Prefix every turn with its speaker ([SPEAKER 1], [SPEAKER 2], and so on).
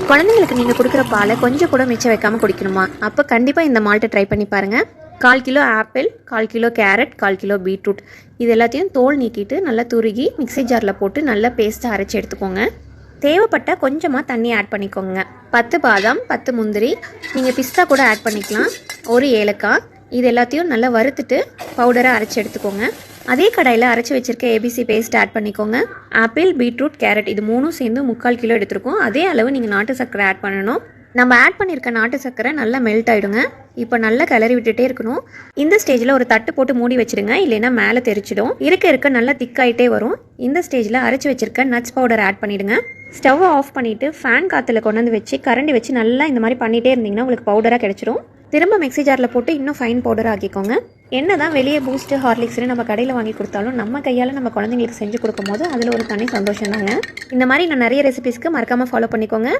[SPEAKER 1] குழந்தைங்களுக்கு நீங்கள் கொடுக்குற பாலை கொஞ்சம் கூட மிச்சம் வைக்காமல் குடிக்கணுமா? அப்போ கண்டிப்பாக இந்த மால்ட்டை ட்ரை பண்ணி பாருங்கள். 1/4 kilo apple, 1/4 kilo carrot, 1/4 kilo beetroot இது எல்லாத்தையும் தோல் நீக்கிட்டு நல்லா துருகி மிக்ஸி ஜாரில் போட்டு நல்லா பேஸ்ட்டாக அரைச்சி எடுத்துக்கோங்க. தேவைப்பட்ட கொஞ்சமாக தண்ணி ஆட் பண்ணிக்கோங்க. 10 பாதாம், 10 முந்திரி, நீங்கள் பிஸ்தா கூட ஆட் பண்ணிக்கலாம். ஒரு ஏலக்காய் இது எல்லாத்தையும் நல்லா வறுத்துட்டு பவுடராக அரைச்சி எடுத்துக்கோங்க. அதே கடாயில் அரைச்சி வச்சிருக்க ஏபிசி பேஸ்ட் ஆட் பண்ணிக்கோங்க. ஆப்பிள், பீட்ரூட், கேரட் இது மூணும் சேர்ந்து 3/4 கிலோ எடுத்துருக்கோம். அதே அளவு நீங்கள் நாட்டு சர்க்கரை ஆட் பண்ணணும். நம்ம ஆட் பண்ணியிருக்க நாட்டு சர்க்கரை நல்லா மெல்ட் ஆகிடுங்க. இப்போ நல்லா கிளறி விட்டுட்டே இருக்கணும். இந்த ஸ்டேஜில் ஒரு தட்டு போட்டு மூடி வச்சிடுங்க, இல்லைன்னா மேலே தெரிச்சிடும். இருக்க நல்லா திக்காயிட்டே வரும். இந்த ஸ்டேஜில் அரைச்சி வச்சிருக்க நட்ஸ் பவுடர் ஆட் பண்ணிவிடுங்க. ஸ்டவ்வை ஆஃப் பண்ணிவிட்டு ஃபேன் காற்றுல கொண்டு வந்து வச்சு கரண்டி வச்சு நல்லா இந்த மாதிரி பண்ணிகிட்டே இருந்தீங்கன்னா உங்களுக்கு பவுடராக கிடச்சிரும். திரும்ப மிக்ஸி ஜாரில் போட்டு இன்னும் ஃபைன் பவுடர் ஆக்கிக்கோங்க. என்ன தான் வெளியே பூஸ்ட், ஹார்லிக்ஸ்னு நம்ம கடையில் வாங்கி கொடுத்தாலும் நம்ம கையால் நம்ம குழந்தைங்களுக்கு செஞ்சு கொடுக்கும் போது அதில் ஒரு தனி சந்தோஷம் தாங்க. இந்த மாதிரி நான் நிறைய ரெசிபிஸ்க்கு மறக்காமல் ஃபாலோ பண்ணிக்கோங்க.